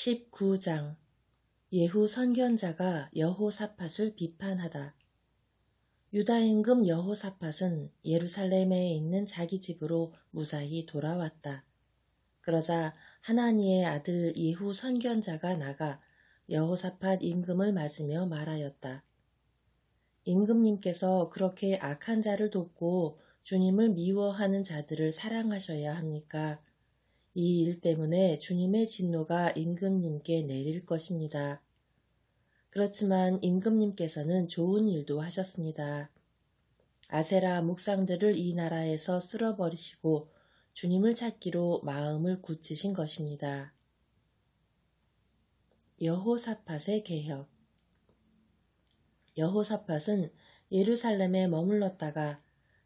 19장 예후 선견자가 여호사밧을 비판하다. 유다 임금 여호사밧은 예루살렘에 있는 자기 집으로 무사히 돌아왔다. 그러자 하나니의 아들 예후 선견자가 나가 여호사밧 임금을 맞으며 말하였다. 임금님께서 그렇게 악한 자를 돕고 주님을 미워하는 자들을 사랑하셔야 합니까? 이 일 때문에 주님의 진노가 임금님께 내릴 것입니다. 그렇지만 임금님께서는 좋은 일도 하셨습니다. 아세라 묵상들을 이 나라에서 쓸어버리시고 주님을 찾기로 마음을 굳히신 것입니다. 여호사밧의 개혁. 여호사밧은 예루살렘에 머물렀다가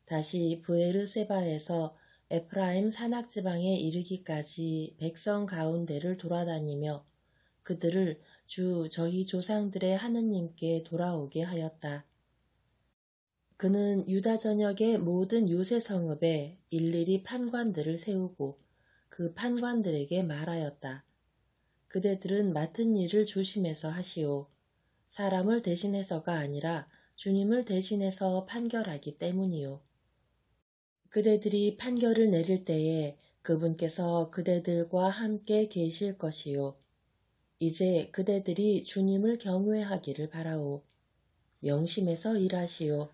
다시 브에르세바에서 에프라임 산악지방에 이르기까지 백성 가운데를 돌아다니며 그들을 주 저희 조상들의 하느님께 돌아오게 하였다. 그는 유다 전역의 모든 요새 성읍에 일일이 판관들을 세우고 그 판관들에게 말하였다. 그대들은 맡은 일을 조심해서 하시오. 사람을 대신해서가 아니라 주님을 대신해서 판결하기 때문이요. 그대들이 판결을 내릴 때에 그분께서 그대들과 함께 계실 것이요. 이제 그대들이 주님을 경외하기를 바라오. 명심해서 일하시오.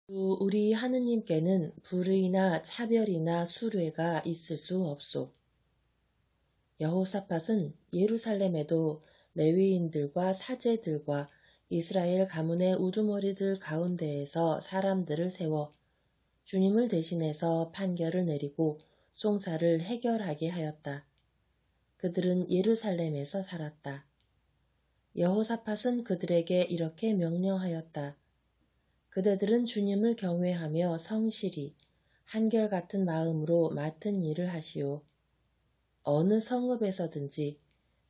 우리 하느님께는 불의나 차별이나 수뢰가 있을 수 없소. 여호사밧은 예루살렘에도 레위인들과 사제들과 이스라엘 가문의 우두머리들 가운데에서 사람들을 세워 주님을 대신해서 판결을 내리고 송사를 해결하게 하였다. 그들은 예루살렘에서 살았다. 여호사밧은 그들에게 이렇게 명령하였다. 그대들은 주님을 경외하며 성실히 한결같은 마음으로 맡은 일을 하시오. 어느 성읍에서든지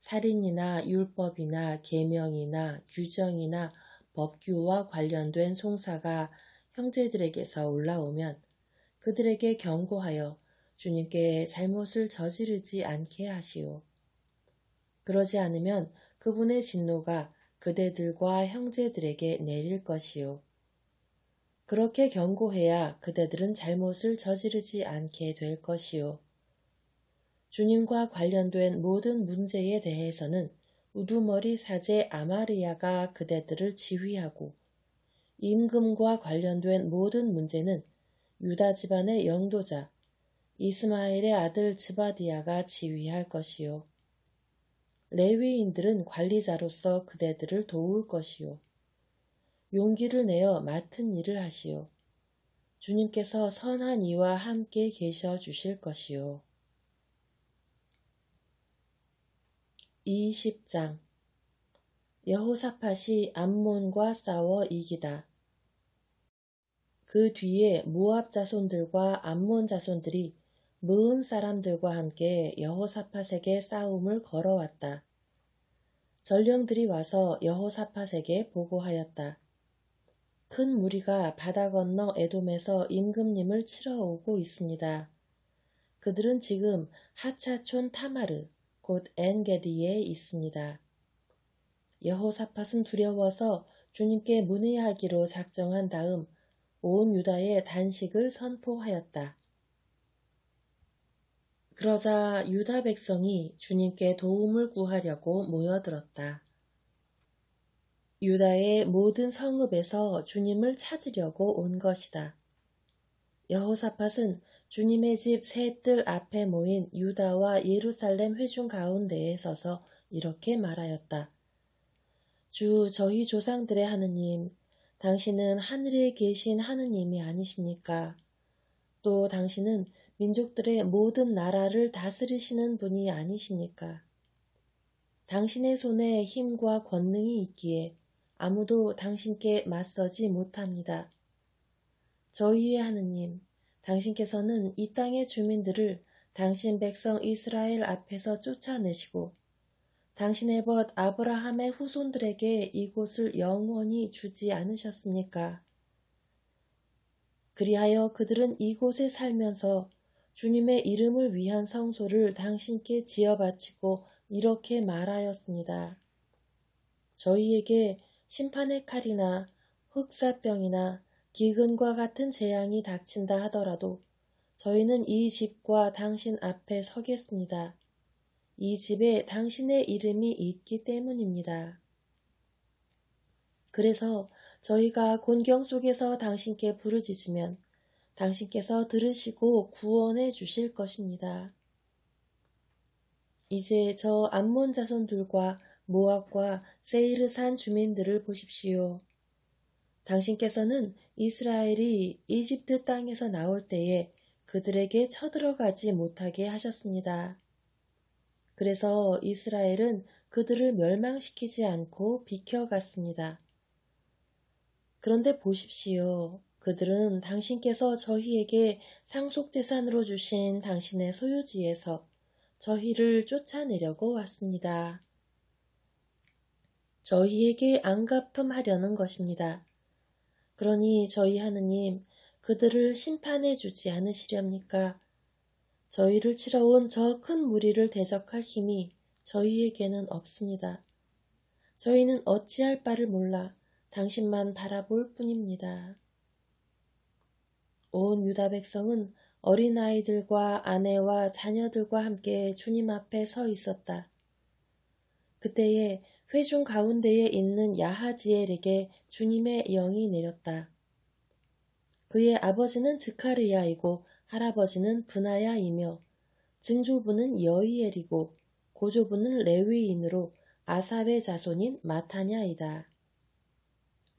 살인이나 율법이나 계명이나 규정이나 법규와 관련된 송사가 형제들에게서 올라오면 그들에게 경고하여 주님께 잘못을 저지르지 않게 하시오. 그러지 않으면 그분의 진노가 그대들과 형제들에게 내릴 것이오. 그렇게 경고해야 그대들은 잘못을 저지르지 않게 될 것이오. 주님과 관련된 모든 문제에 대해서는 우두머리 사제 아마리아가 그대들을 지휘하고 임금과 관련된 모든 문제는 유다 집안의 영도자 이스마엘의 아들 즈바디아가 지휘할 것이요. 레위인들은 관리자로서 그대들을 도울 것이요. 용기를 내어 맡은 일을 하시오. 주님께서 선한 이와 함께 계셔 주실 것이요. 20장 여호사밧이 암몬과 싸워 이기다. 그 뒤에 모압 자손들과 암몬 자손들이 무은 사람들과 함께 여호사밧에게 싸움을 걸어왔다. 전령들이 와서 여호사밧에게 보고하였다. 큰 무리가 바다 건너 에돔에서 임금님을 치러 오고 있습니다. 그들은 지금 하차촌 타마르 곧 엔게디에 있습니다. 여호사밧은 두려워서 주님께 문의하기로 작정한 다음 온 유다에 단식을 선포하였다. 그러자 유다 백성이 주님께 도움을 구하려고 모여들었다. 유다의 모든 성읍에서 주님을 찾으려고 온 것이다. 여호사밧은 주님의 집 세 뜰 앞에 모인 유다와 예루살렘 회중 가운데에 서서 이렇게 말하였다. 주 저희 조상들의 하느님, 당신은 하늘에 계신 하느님이 아니십니까? 또 당신은 민족들의 모든 나라를 다스리시는 분이 아니십니까? 당신의 손에 힘과 권능이 있기에 아무도 당신께 맞서지 못합니다. 저희의 하느님, 당신께서는 이 땅의 주민들을 당신 백성 이스라엘 앞에서 쫓아내시고 당신의 벗 아브라함의 후손들에게 이곳을 영원히 주지 않으셨습니까? 그리하여 그들은 이곳에 살면서 주님의 이름을 위한 성소를 당신께 지어 바치고 이렇게 말하였습니다. 저희에게 심판의 칼이나 흑사병이나 기근과 같은 재앙이 닥친다 하더라도 저희는 이 집과 당신 앞에 서겠습니다. 이 집에 당신의 이름이 있기 때문입니다. 그래서 저희가 곤경 속에서 당신께 부르짖으면 당신께서 들으시고 구원해 주실 것입니다. 이제 저 암몬 자손들과 모압과 세이르 산 주민들을 보십시오. 당신께서는 이스라엘이 이집트 땅에서 나올 때에 그들에게 쳐들어가지 못하게 하셨습니다. 그래서 이스라엘은 그들을 멸망시키지 않고 비켜갔습니다. 그런데 보십시오. 그들은 당신께서 저희에게 상속재산으로 주신 당신의 소유지에서 저희를 쫓아내려고 왔습니다. 저희에게 안갚음하려는 것입니다. 그러니 저희 하느님, 그들을 심판해 주지 않으시렵니까? 저희를 치러 온 저 큰 무리를 대적할 힘이 저희에게는 없습니다. 저희는 어찌할 바를 몰라 당신만 바라볼 뿐입니다. 온 유다 백성은 어린아이들과 아내와 자녀들과 함께 주님 앞에 서 있었다. 그때에 회중 가운데에 있는 야하지엘에게 주님의 영이 내렸다. 그의 아버지는 스가랴이고 할아버지는 브나야이며 증조부는 여이엘이고 고조부는 레위인으로 아삽의 자손인 마타냐이다.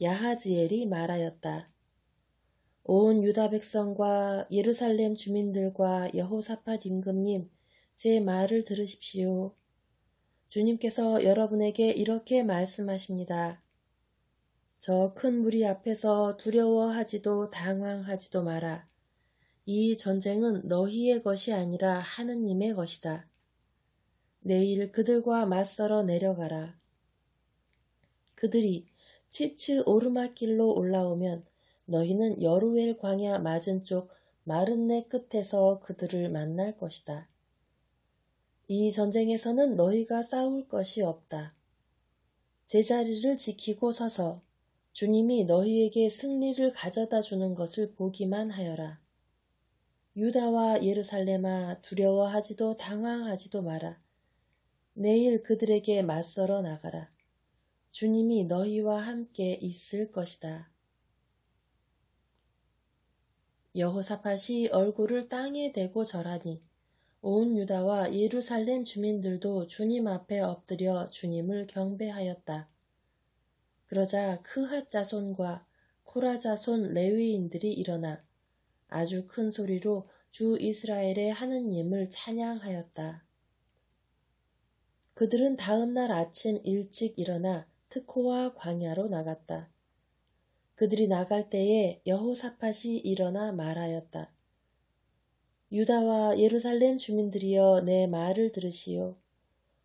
야하지엘이 말하였다. 온 유다 백성과 예루살렘 주민들과 여호사밧 임금님, 제 말을 들으십시오. 주님께서 여러분에게 이렇게 말씀하십니다. 저 큰 무리 앞에서 두려워하지도 당황하지도 마라. 이 전쟁은 너희의 것이 아니라 하느님의 것이다. 내일 그들과 맞서러 내려가라. 그들이 치츠 오르막길로 올라오면 너희는 여루엘 광야 맞은쪽 마른네 끝에서 그들을 만날 것이다. 이 전쟁에서는 너희가 싸울 것이 없다. 제자리를 지키고 서서 주님이 너희에게 승리를 가져다 주는 것을 보기만 하여라. 유다와 예루살렘아, 두려워하지도 당황하지도 마라. 내일 그들에게 맞서러 나가라. 주님이 너희와 함께 있을 것이다. 여호사밧이 얼굴을 땅에 대고 절하니 온 유다와 예루살렘 주민들도 주님 앞에 엎드려 주님을 경배하였다. 그러자 크핫 자손과 코라 자손 레위인들이 일어나 아주 큰 소리로 주 이스라엘의 하느님을 찬양하였다. 그들은 다음 날 아침 일찍 일어나 트코와 광야로 나갔다. 그들이 나갈 때에 여호사밧이 일어나 말하였다. 유다와 예루살렘 주민들이여 내 말을 들으시오.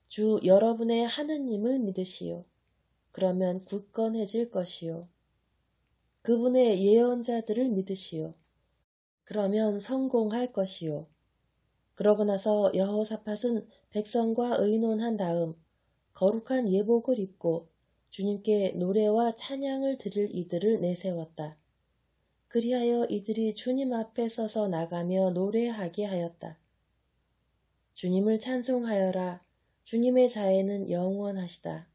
주 여러분의 하느님을 믿으시오. 그러면 굳건해질 것이요. 그분의 예언자들을 믿으시오. 그러면 성공할 것이요. 그러고 나서 여호사밧은 백성과 의논한 다음 거룩한 예복을 입고 주님께 노래와 찬양을 드릴 이들을 내세웠다. 그리하여 이들이 주님 앞에 서서 나가며 노래하게 하였다. 주님을 찬송하여라. 주님의 자애는 영원하시다.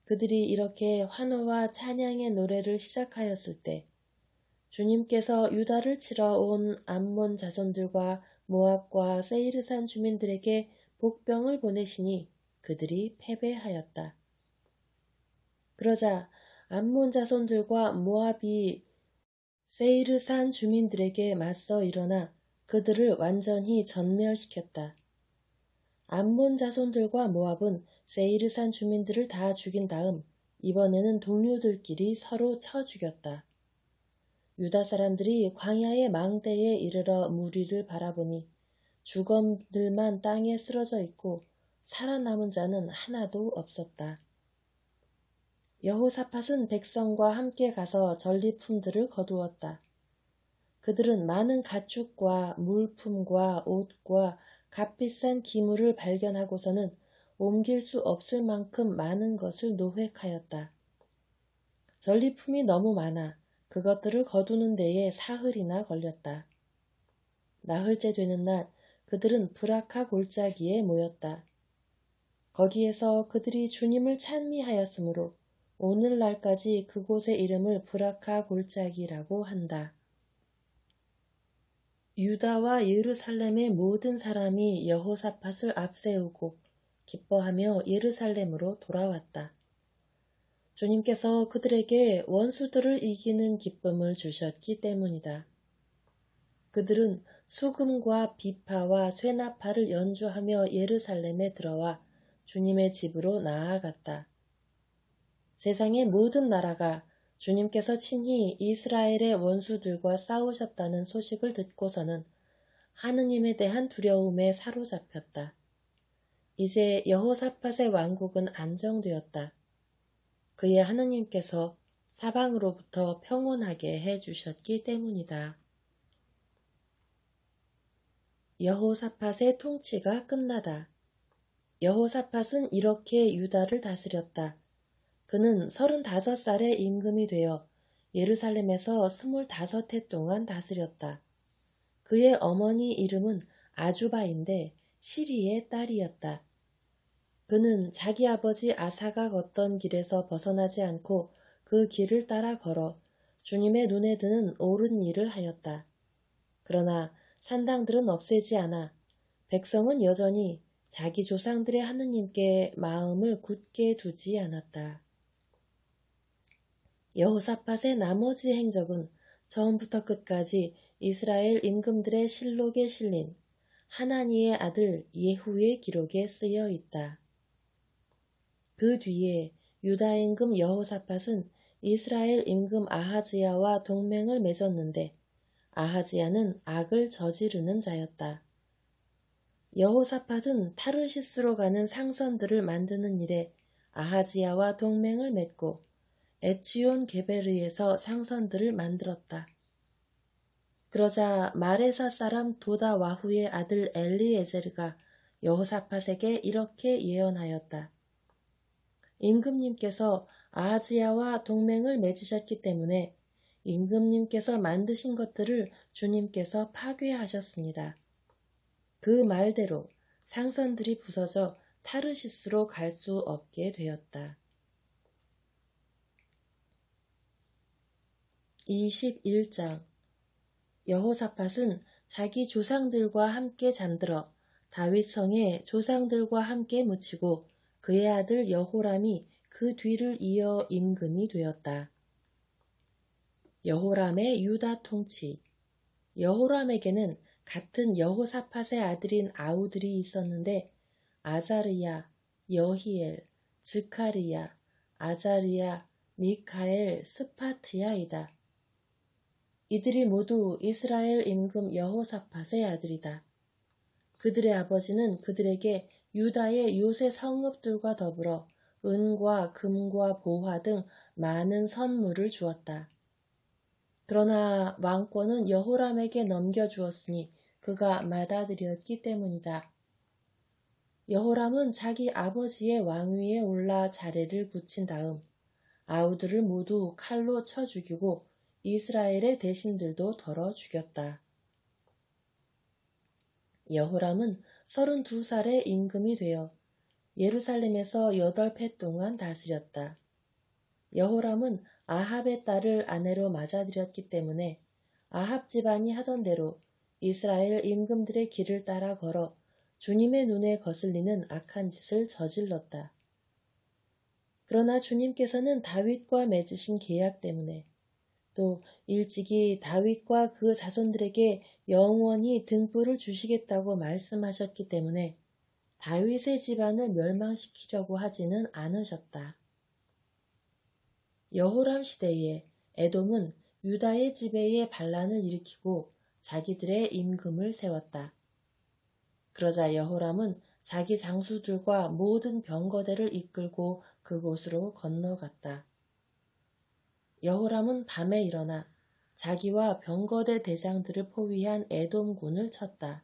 그들이 이렇게 환호와 찬양의 노래를 시작하였을 때 주님께서 유다를 치러 온 암몬 자손들과 모압과 세이르산 주민들에게 복병을 보내시니 그들이 패배하였다. 그러자 암몬 자손들과 모압이 세이르산 주민들에게 맞서 일어나 그들을 완전히 전멸시켰다. 암몬 자손들과 모압은 세이르산 주민들을 다 죽인 다음 이번에는 동료들끼리 서로 쳐 죽였다. 유다 사람들이 광야의 망대에 이르러 무리를 바라보니 주검들만 땅에 쓰러져 있고 살아남은 자는 하나도 없었다. 여호사밧은 백성과 함께 가서 전리품들을 거두었다. 그들은 많은 가축과 물품과 옷과 값비싼 기물을 발견하고서는 옮길 수 없을 만큼 많은 것을 노획하였다. 전리품이 너무 많아 그것들을 거두는 데에 사흘이나 걸렸다. 나흘째 되는 날 그들은 브라카 골짜기에 모였다. 거기에서 그들이 주님을 찬미하였으므로 오늘날까지 그곳의 이름을 브라카 골짜기라고 한다. 유다와 예루살렘의 모든 사람이 여호사밧을 앞세우고 기뻐하며 예루살렘으로 돌아왔다. 주님께서 그들에게 원수들을 이기는 기쁨을 주셨기 때문이다. 그들은 수금과 비파와 쇠나파를 연주하며 예루살렘에 들어와 주님의 집으로 나아갔다. 세상의 모든 나라가 주님께서 친히 이스라엘의 원수들과 싸우셨다는 소식을 듣고서는 하느님에 대한 두려움에 사로잡혔다. 이제 여호사밧의 왕국은 안정되었다. 그의 하느님께서 사방으로부터 평온하게 해주셨기 때문이다. 여호사밧의 통치가 끝나다. 여호사밧은 이렇게 유다를 다스렸다. 그는 35살의 임금이 되어 예루살렘에서 25해 동안 다스렸다. 그의 어머니 이름은 아주바인데 시리의 딸이었다. 그는 자기 아버지 아사가 걷던 길에서 벗어나지 않고 그 길을 따라 걸어 주님의 눈에 드는 옳은 일을 하였다. 그러나 산당들은 없애지 않아 백성은 여전히 자기 조상들의 하느님께 마음을 굳게 두지 않았다. 여호사밧의 나머지 행적은 처음부터 끝까지 이스라엘 임금들의 실록에 실린 하나니의 아들 예후의 기록에 쓰여 있다. 그 뒤에 유다 임금 여호사밧은 이스라엘 임금 아하즈야와 동맹을 맺었는데 아하즈야는 악을 저지르는 자였다. 여호사밧은 타르시스로 가는 상선들을 만드는 일에 아하즈야와 동맹을 맺고 에치온 게베르에서 상선들을 만들었다. 그러자 마레사 사람 도다와후의 아들 엘리에제르가 여호사밧에게 이렇게 예언하였다. 임금님께서 아하즈야와 동맹을 맺으셨기 때문에 임금님께서 만드신 것들을 주님께서 파괴하셨습니다. 그 말대로 상선들이 부서져 타르시스로 갈 수 없게 되었다. 21장 여호사밧은 자기 조상들과 함께 잠들어 다윗 성에 조상들과 함께 묻히고 그의 아들 여호람이 그 뒤를 이어 임금이 되었다. 여호람의 유다 통치. 여호람에게는 같은 여호사밧의 아들인 아우들이 있었는데 아자르야, 여히엘, 즈카리야, 아자르야, 미카엘, 스파트야이다. 이들이 모두 이스라엘 임금 여호사밧의 아들이다. 그들의 아버지는 그들에게 유다의 요새 성읍들과 더불어 은과 금과 보화 등 많은 선물을 주었다. 그러나 왕권은 여호람에게 넘겨주었으니 그가 맏아들이었기 때문이다. 여호람은 자기 아버지의 왕위에 올라 자리를 굳힌 다음 아우들을 모두 칼로 쳐 죽이고 이스라엘의 대신들도 덜어 죽였다. 여호람은 32살의 임금이 되어 예루살렘에서 8해 동안 다스렸다. 여호람은 아합의 딸을 아내로 맞아들였기 때문에 아합 집안이 하던 대로 이스라엘 임금들의 길을 따라 걸어 주님의 눈에 거슬리는 악한 짓을 저질렀다. 그러나 주님께서는 다윗과 맺으신 계약 때문에 또 일찍이 다윗과 그 자손들에게 영원히 등불을 주시겠다고 말씀하셨기 때문에 다윗의 집안을 멸망시키려고 하지는 않으셨다. 여호람 시대에 에돔은 유다의 지배에 반란을 일으키고 자기들의 임금을 세웠다. 그러자 여호람은 자기 장수들과 모든 병거대를 이끌고 그곳으로 건너갔다. 여호람은 밤에 일어나 자기와 병거대 대장들을 포위한 에돔군을 쳤다.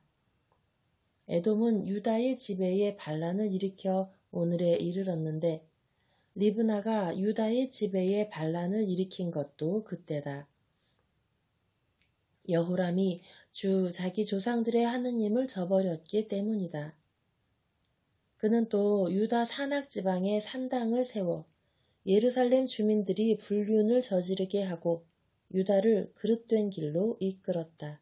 에돔은 유다의 지배에 반란을 일으켜 오늘에 이르렀는데 리브나가 유다의 지배에 반란을 일으킨 것도 그때다. 여호람이 주 자기 조상들의 하느님을 저버렸기 때문이다. 그는 또 유다 산악 지방에 산당을 세워 예루살렘 주민들이 불륜을 저지르게 하고 유다를 그릇된 길로 이끌었다.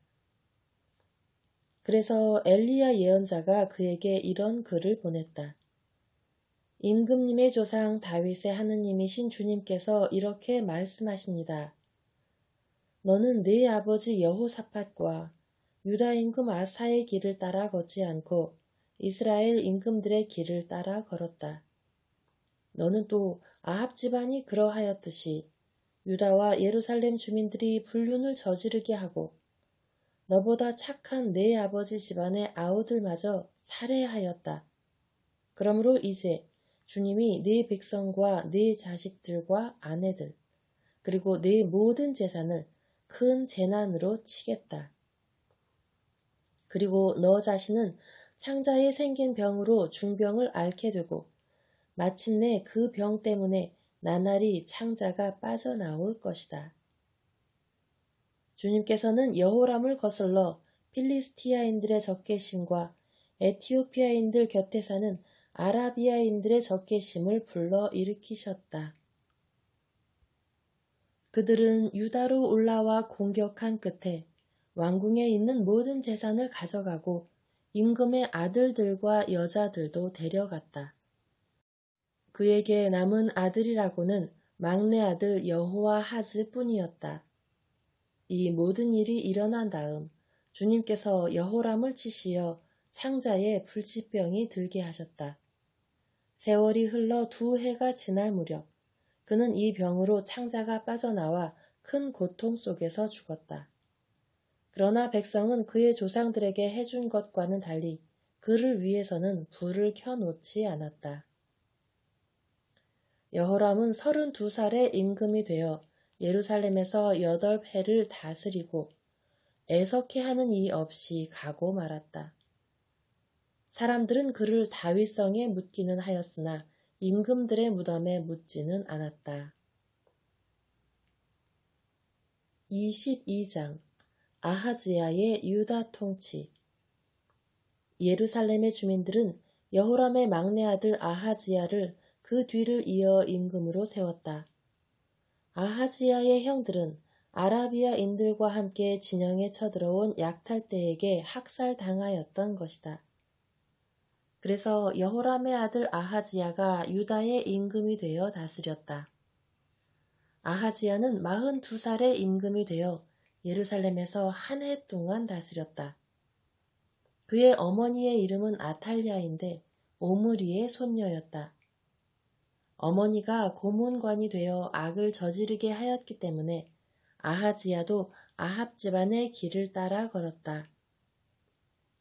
그래서 엘리야 예언자가 그에게 이런 글을 보냈다. 임금님의 조상 다윗의 하느님이신 주님께서 이렇게 말씀하십니다. 너는 네 아버지 여호사밧과 유다 임금 아사의 길을 따라 걷지 않고 이스라엘 임금들의 길을 따라 걸었다. 너는 또 아합 집안이 그러하였듯이 유다와 예루살렘 주민들이 불륜을 저지르게 하고 너보다 착한 네 아버지 집안의 아우들마저 살해하였다. 그러므로 이제 주님이 네 백성과 네 자식들과 아내들 그리고 네 모든 재산을 큰 재난으로 치겠다. 그리고 너 자신은 창자에 생긴 병으로 중병을 앓게 되고 마침내 그 병 때문에 나날이 창자가 빠져나올 것이다. 주님께서는 여호람을 거슬러 필리스티아인들의 적개심과 에티오피아인들 곁에 사는 아라비아인들의 적개심을 불러 일으키셨다. 그들은 유다로 올라와 공격한 끝에 왕궁에 있는 모든 재산을 가져가고 임금의 아들들과 여자들도 데려갔다. 그에게 남은 아들이라고는 막내 아들 여호아하즈 뿐이었다. 이 모든 일이 일어난 다음 주님께서 여호람을 치시어 창자에 불치병이 들게 하셨다. 세월이 흘러 2해가 지날 무렵 그는 이 병으로 창자가 빠져나와 큰 고통 속에서 죽었다. 그러나 백성은 그의 조상들에게 해준 것과는 달리 그를 위해서는 불을 켜놓지 않았다. 여호람은 32살의 임금이 되어 예루살렘에서 8해를 다스리고 애석해 하는 이 없이 가고 말았다. 사람들은 그를 다윗성에 묻기는 하였으나 임금들의 무덤에 묻지는 않았다. 22장 아하즈야의 유다 통치. 예루살렘의 주민들은 여호람의 막내 아들 아하즈야를 그 뒤를 이어 임금으로 세웠다. 아하즈야의 형들은 아라비아인들과 함께 진영에 쳐들어온 약탈대에게 학살당하였던 것이다. 그래서 여호람의 아들 아하지야가 유다의 임금이 되어 다스렸다. 아하지야는 42살의 임금이 되어 예루살렘에서 한 해 동안 다스렸다. 그의 어머니의 이름은 아탈랴인데 오므리의 손녀였다. 어머니가 고문관이 되어 악을 저지르게 하였기 때문에 아하지야도 아합 집안의 길을 따라 걸었다.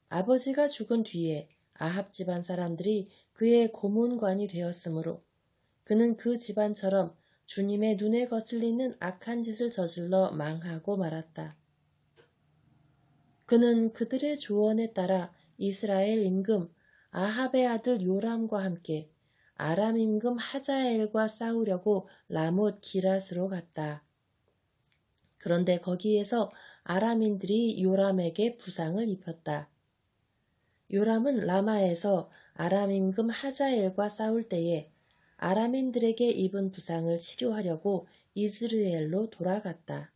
아버지가 죽은 뒤에 아합 집안 사람들이 그의 고문관이 되었으므로 그는 그 집안처럼 주님의 눈에 거슬리는 악한 짓을 저질러 망하고 말았다. 그는 그들의 조언에 따라 이스라엘 임금 아합의 아들 요람과 함께 아람 임금 하자엘과 싸우려고 라못 기랏으로 갔다. 그런데 거기에서 아람인들이 요람에게 부상을 입혔다. 요람은 라마에서 아람 임금 하자엘과 싸울 때에 아람인들에게 입은 부상을 치료하려고 이스라엘로 돌아갔다.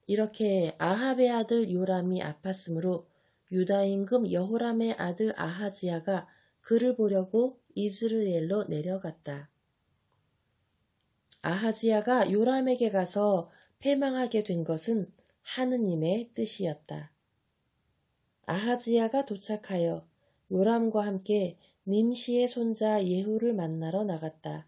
이렇게 아합의 아들 요람이 아팠으므로 유다 임금 여호람의 아들 아하지야가 그를 보려고 이스라엘로 내려갔다. 아하지야가 요람에게 가서 패망하게 된 것은 하느님의 뜻이었다. 아하지야가 도착하여 요람과 함께 님시의 손자 예후를 만나러 나갔다.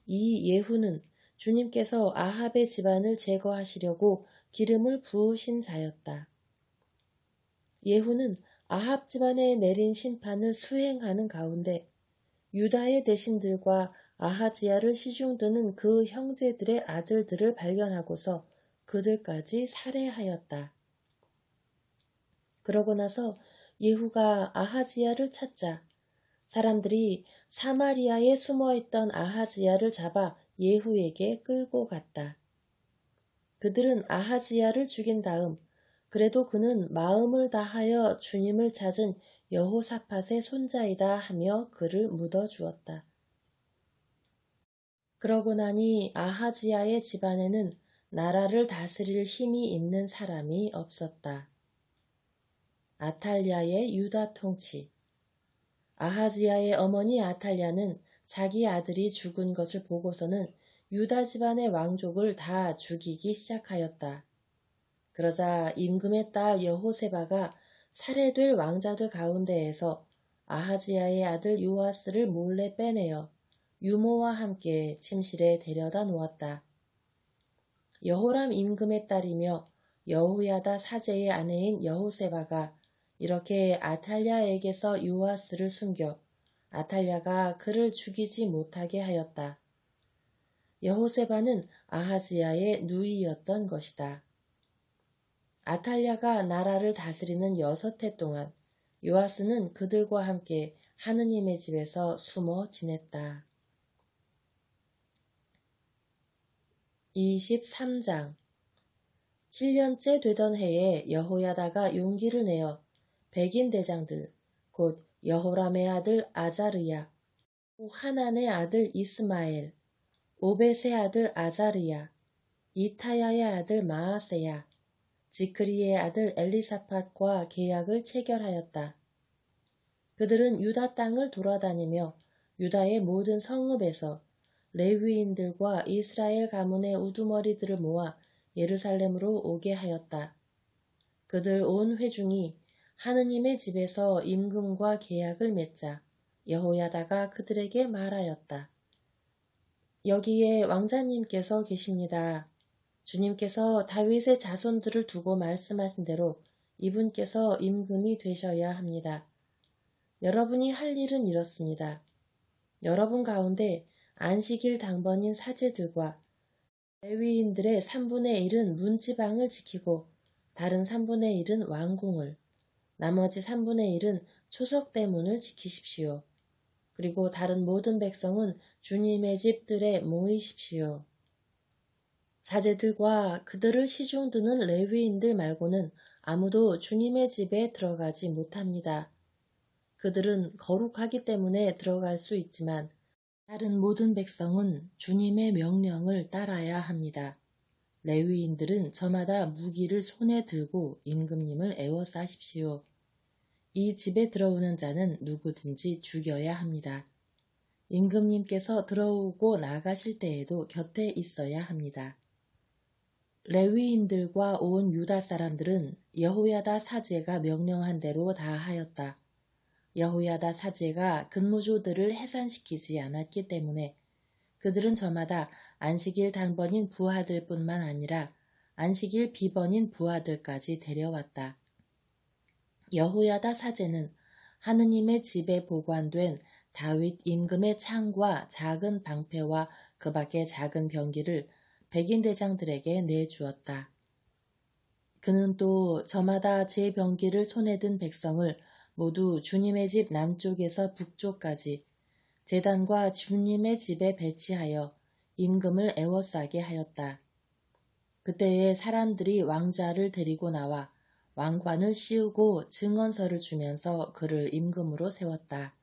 이 예후는 주님께서 아합의 집안을 제거하시려고 기름을 부으신 자였다. 예후는 아합 집안에 내린 심판을 수행하는 가운데 유다의 대신들과 아하지야를 시중드는 그 형제들의 아들들을 발견하고서 그들까지 살해하였다. 그러고 나서 예후가 아하지야를 찾자 사람들이 사마리아에 숨어있던 아하지야를 잡아 예후에게 끌고 갔다. 그들은 아하지야를 죽인 다음 그래도 그는 마음을 다하여 주님을 찾은 여호사밧의 손자이다 하며 그를 묻어주었다. 그러고 나니 아하지야의 집안에는 나라를 다스릴 힘이 있는 사람이 없었다. 아탈랴의 유다 통치. 아하지야의 어머니 아탈랴는 자기 아들이 죽은 것을 보고서는 유다 집안의 왕족을 다 죽이기 시작하였다. 그러자 임금의 딸 여호세바가 살해될 왕자들 가운데에서 아하지야의 아들 요아스를 몰래 빼내어 유모와 함께 침실에 데려다 놓았다. 여호람 임금의 딸이며 여호야다 사제의 아내인 여호세바가 이렇게 아탈랴에게서 요아스를 숨겨 아탈랴가 그를 죽이지 못하게 하였다. 여호세바는 아하지야의 누이였던 것이다. 아탈랴가 나라를 다스리는 6해 동안 요아스는 그들과 함께 하느님의 집에서 숨어 지냈다. 23장 7년째 되던 해에 여호야다가 용기를 내어 백인 대장들 곧 여호람의 아들 아자르야, 하난의 아들 이스마엘, 오벳의 아들 아자르야, 이타야의 아들 마아세야, 지크리의 아들 엘리사팟과 계약을 체결하였다. 그들은 유다 땅을 돌아다니며 유다의 모든 성읍에서 레위인들과 이스라엘 가문의 우두머리들을 모아 예루살렘으로 오게 하였다. 그들 온 회중이 하느님의 집에서 임금과 계약을 맺자 여호야다가 그들에게 말하였다. 여기에 왕자님께서 계십니다. 주님께서 다윗의 자손들을 두고 말씀하신 대로 이분께서 임금이 되셔야 합니다. 여러분이 할 일은 이렇습니다. 여러분 가운데 안식일 당번인 사제들과 레위인들의 3분의 1은 문지방을 지키고 다른 3분의 1은 왕궁을, 나머지 3분의 1은 초석대문을 지키십시오. 그리고 다른 모든 백성은 주님의 집들에 모이십시오. 사제들과 그들을 시중드는 레위인들 말고는 아무도 주님의 집에 들어가지 못합니다. 그들은 거룩하기 때문에 들어갈 수 있지만 다른 모든 백성은 주님의 명령을 따라야 합니다. 레위인들은 저마다 무기를 손에 들고 임금님을 에워싸십시오. 이 집에 들어오는 자는 누구든지 죽여야 합니다. 임금님께서 들어오고 나가실 때에도 곁에 있어야 합니다. 레위인들과 온 유다 사람들은 여호야다 사제가 명령한 대로 다 하였다. 여호야다 사제가 근무조들을 해산시키지 않았기 때문에 그들은 저마다 안식일 당번인 부하들뿐만 아니라 안식일 비번인 부하들까지 데려왔다. 여호야다 사제는 하느님의 집에 보관된 다윗 임금의 창과 작은 방패와 그 밖의 작은 병기를 백인 대장들에게 내주었다. 그는 또 저마다 제 병기를 손에 든 백성을 모두 주님의 집 남쪽에서 북쪽까지 제단과 주님의 집에 배치하여 임금을 에워싸게 하였다. 그때에 사람들이 왕자를 데리고 나와 왕관을 씌우고 증언서를 주면서 그를 임금으로 세웠다.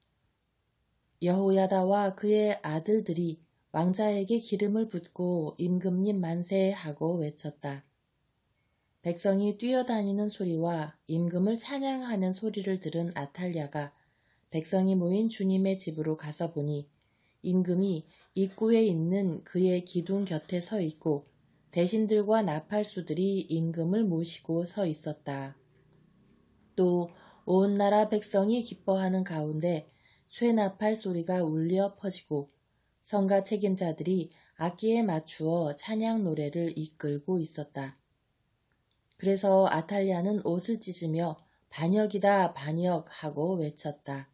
여호야다와 그의 아들들이 왕자에게 기름을 붓고 임금님 만세 하고 외쳤다. 백성이 뛰어다니는 소리와 임금을 찬양하는 소리를 들은 아탈랴가 백성이 모인 주님의 집으로 가서 보니 임금이 입구에 있는 그의 기둥 곁에 서 있고 대신들과 나팔수들이 임금을 모시고 서 있었다. 또 온 나라 백성이 기뻐하는 가운데 쇠나팔 소리가 울려 퍼지고 성가 책임자들이 악기에 맞추어 찬양 노래를 이끌고 있었다. 그래서 아탈랴는 옷을 찢으며 반역이다 반역 하고 외쳤다.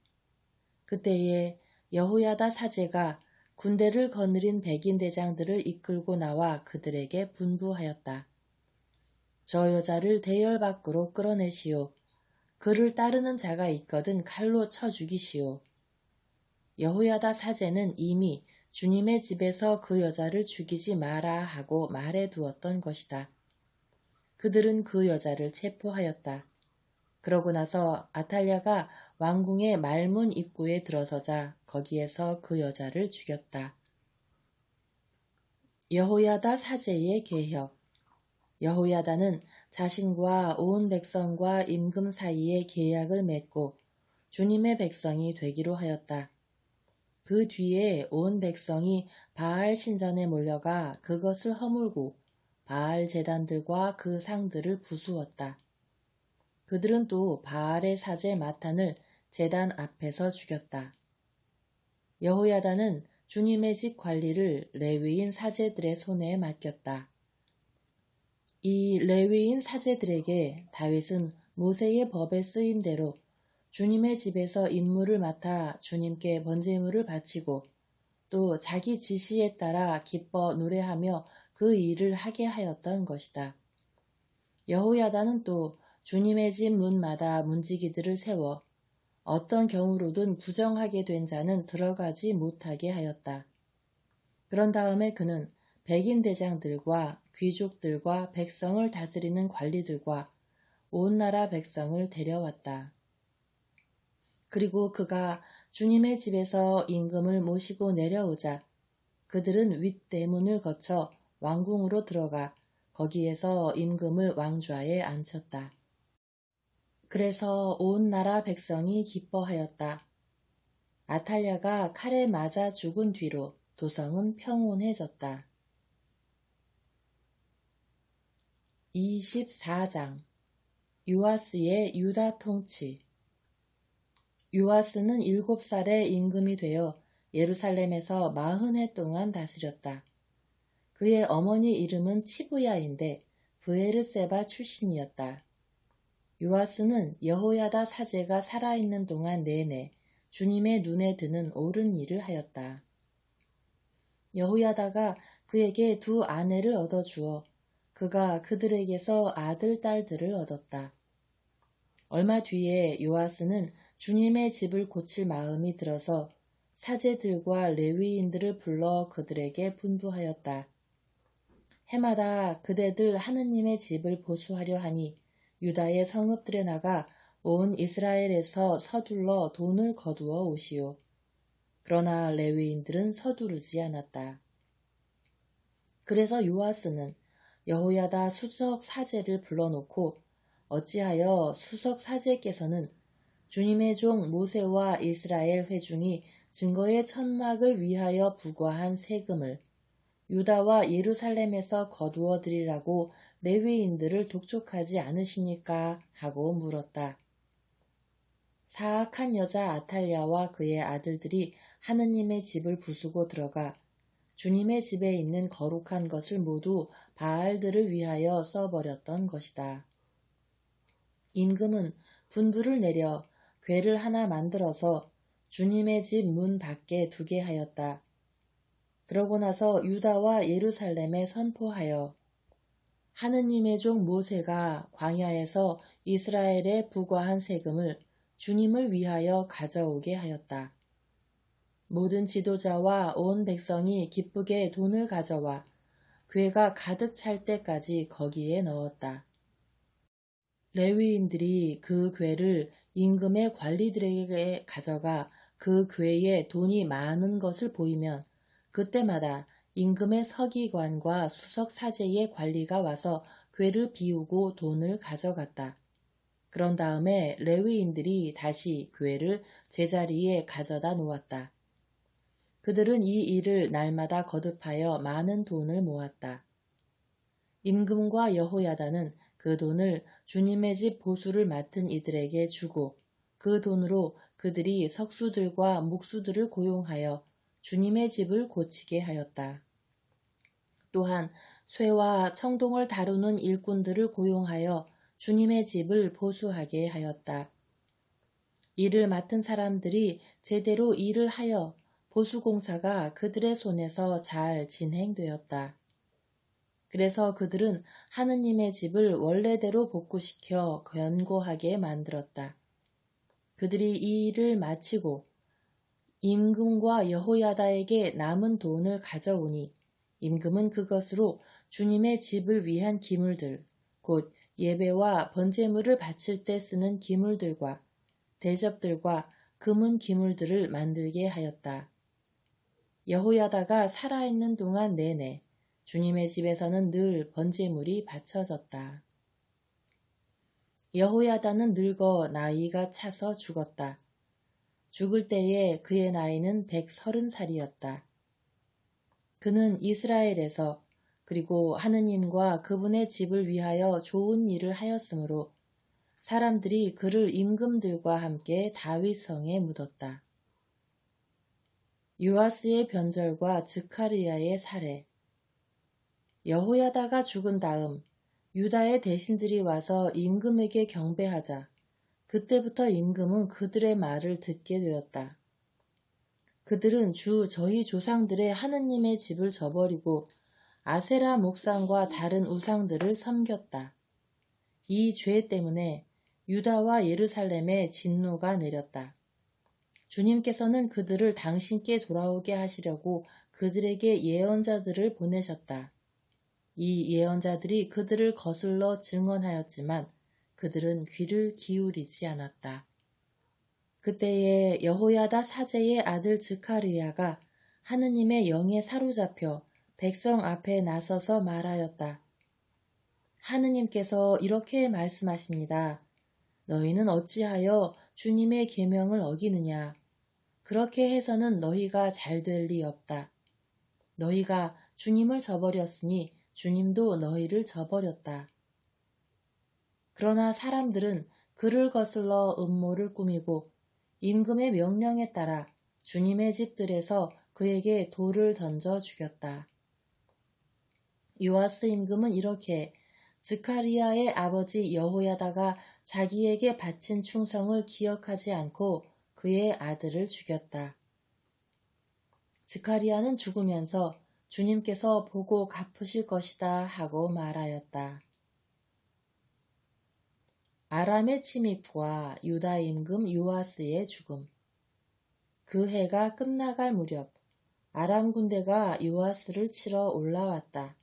그때에 여호야다 사제가 군대를 거느린 백인 대장들을 이끌고 나와 그들에게 분부하였다. 저 여자를 대열 밖으로 끌어내시오. 그를 따르는 자가 있거든 칼로 쳐 죽이시오. 여호야다 사제는 이미 주님의 집에서 그 여자를 죽이지 마라 하고 말해 두었던 것이다. 그들은 그 여자를 체포하였다. 그러고 나서 아탈랴가 왕궁의 말문 입구에 들어서자 거기에서 그 여자를 죽였다. 여호야다 사제의 계혁. 여호야다는 자신과 온 백성과 임금 사이에 계약을 맺고 주님의 백성이 되기로 하였다. 그 뒤에 온 백성이 바알 신전에 몰려가 그것을 허물고 바알 제단들과 그 상들을 부수었다. 그들은 또 바알의 사제 마탄을 제단 앞에서 죽였다. 여호야다는 주님의 집 관리를 레위인 사제들의 손에 맡겼다. 이 레위인 사제들에게 다윗은 모세의 법에 쓰인 대로 주님의 집에서 임무를 맡아 주님께 번제물을 바치고 또 자기 지시에 따라 기뻐 노래하며 그 일을 하게 하였던 것이다. 여호야다는 또 주님의 집 문마다 문지기들을 세워 어떤 경우로든 부정하게 된 자는 들어가지 못하게 하였다. 그런 다음에 그는 백인 대장들과 귀족들과 백성을 다스리는 관리들과 온 나라 백성을 데려왔다. 그리고 그가 주님의 집에서 임금을 모시고 내려오자 그들은 윗대문을 거쳐 왕궁으로 들어가 거기에서 임금을 왕좌에 앉혔다. 그래서 온 나라 백성이 기뻐하였다. 아탈랴가 칼에 맞아 죽은 뒤로 도성은 평온해졌다. 24장 요아스의 유다 통치. 요아스는 7살에 임금이 되어 예루살렘에서 40해 동안 다스렸다. 그의 어머니 이름은 치부야인데 브에르세바 출신이었다. 요아스는 여호야다 사제가 살아있는 동안 내내 주님의 눈에 드는 옳은 일을 하였다. 여호야다가 그에게 2 아내를 얻어주어 그가 그들에게서 아들, 딸들을 얻었다. 얼마 뒤에 요아스는 주님의 집을 고칠 마음이 들어서 사제들과 레위인들을 불러 그들에게 분부하였다. 해마다 그대들 하느님의 집을 보수하려 하니 유다의 성읍들에 나가 온 이스라엘에서 서둘러 돈을 거두어 오시오. 그러나 레위인들은 서두르지 않았다. 그래서 요아스는 여호야다 수석 사제를 불러놓고 어찌하여 수석 사제께서는 주님의 종 모세와 이스라엘 회중이 증거의 천막을 위하여 부과한 세금을 유다와 예루살렘에서 거두어 드리라고 레위인들을 독촉하지 않으십니까? 하고 물었다. 사악한 여자 아탈랴와 그의 아들들이 하느님의 집을 부수고 들어가 주님의 집에 있는 거룩한 것을 모두 바알들을 위하여 써버렸던 것이다. 임금은 분부를 내려 궤를 하나 만들어서 주님의 집 문 밖에 두게 하였다. 그러고 나서 유다와 예루살렘에 선포하여 하느님의 종 모세가 광야에서 이스라엘에 부과한 세금을 주님을 위하여 가져오게 하였다. 모든 지도자와 온 백성이 기쁘게 돈을 가져와 궤가 가득 찰 때까지 거기에 넣었다. 레위인들이 그 궤를 임금의 관리들에게 가져가 그 궤에 돈이 많은 것을 보이면 그때마다 임금의 서기관과 수석 사제의 관리가 와서 궤를 비우고 돈을 가져갔다. 그런 다음에 레위인들이 다시 궤를 제자리에 가져다 놓았다. 그들은 이 일을 날마다 거듭하여 많은 돈을 모았다. 임금과 여호야다는 그 돈을 주님의 집 보수를 맡은 이들에게 주고 그 돈으로 그들이 석수들과 목수들을 고용하여 주님의 집을 고치게 하였다. 또한 쇠와 청동을 다루는 일꾼들을 고용하여 주님의 집을 보수하게 하였다. 일을 맡은 사람들이 제대로 일을 하여 보수공사가 그들의 손에서 잘 진행되었다. 그래서 그들은 하느님의 집을 원래대로 복구시켜 견고하게 만들었다. 그들이 이 일을 마치고 임금과 여호야다에게 남은 돈을 가져오니 임금은 그것으로 주님의 집을 위한 기물들, 곧 예배와 번제물을 바칠 때 쓰는 기물들과 대접들과 금은 기물들을 만들게 하였다. 여호야다가 살아있는 동안 내내 주님의 집에서는 늘 번제물이 바쳐졌다. 여호야다는 늙어 나이가 차서 죽었다. 죽을 때에 그의 나이는 130살이었다. 그는 이스라엘에서 그리고 하느님과 그분의 집을 위하여 좋은 일을 하였으므로 사람들이 그를 임금들과 함께 다윗성에 묻었다. 요아스의 변절과 즈카리야의 살해. 여호야다가 죽은 다음 유다의 대신들이 와서 임금에게 경배하자 그때부터 임금은 그들의 말을 듣게 되었다. 그들은 저희 조상들의 하느님의 집을 저버리고 아세라 목상과 다른 우상들을 섬겼다. 이 죄 때문에 유다와 예루살렘에 진노가 내렸다. 주님께서는 그들을 당신께 돌아오게 하시려고 그들에게 예언자들을 보내셨다. 이 예언자들이 그들을 거슬러 증언하였지만 그들은 귀를 기울이지 않았다. 그때에 여호야다 사제의 아들 즈카리야가 하느님의 영에 사로잡혀 백성 앞에 나서서 말하였다. 하느님께서 이렇게 말씀하십니다. 너희는 어찌하여 주님의 계명을 어기느냐. 그렇게 해서는 너희가 잘 될 리 없다. 너희가 주님을 저버렸으니 주님도 너희를 저버렸다. 그러나 사람들은 그를 거슬러 음모를 꾸미고 임금의 명령에 따라 주님의 집들에서 그에게 돌을 던져 죽였다. 요아스 임금은 이렇게 즈카리야의 아버지 여호야다가 자기에게 바친 충성을 기억하지 않고 그의 아들을 죽였다. 즈카리야는 죽으면서 주님께서 보고 갚으실 것이다 하고 말하였다. 아람의 침입과 유다 임금 요아스의 죽음. 그 해가 끝나갈 무렵 아람 군대가 요아스를 치러 올라왔다.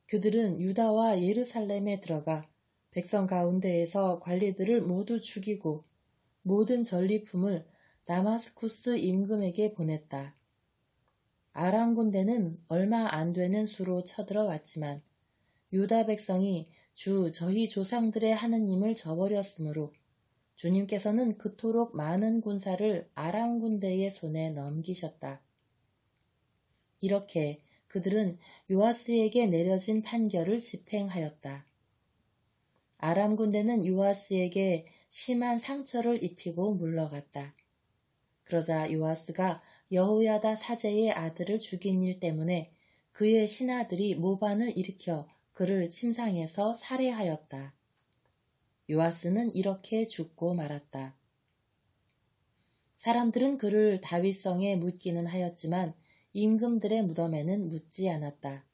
그들은 유다와 예루살렘에 들어가 백성 가운데에서 관리들을 모두 죽이고 모든 전리품을 다마스쿠스 임금에게 보냈다. 아람 군대는 얼마 안 되는 수로 쳐들어왔지만 유다 백성이 저희 조상들의 하느님을 저버렸으므로 주님께서는 그토록 많은 군사를 아람 군대의 손에 넘기셨다. 이렇게 그들은 요아스에게 내려진 판결을 집행하였다. 아람 군대는 요아스에게 심한 상처를 입히고 물러갔다. 그러자 요아스가 여호야다 사제의 아들을 죽인 일 때문에 그의 신하들이 모반을 일으켜 그를 침상에서 살해하였다. 요아스는 이렇게 죽고 말았다. 사람들은 그를 다윗성에 묻기는 하였지만 임금들의 무덤에는 묻지 않았다.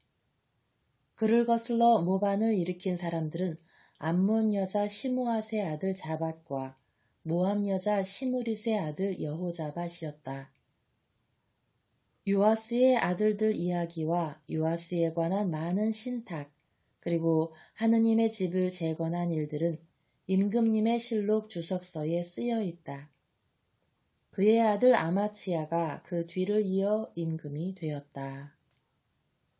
그를 거슬러 모반을 일으킨 사람들은 암몬 여자 시므앗의 아들 자밧과 모압 여자 시므릿의 아들 여호자밧이었다. 요아스의 아들들 이야기와 요아스에 관한 많은 신탁, 그리고 하느님의 집을 재건한 일들은 임금님의 실록 주석서에 쓰여 있다. 그의 아들 아마치야가 그 뒤를 이어 임금이 되었다.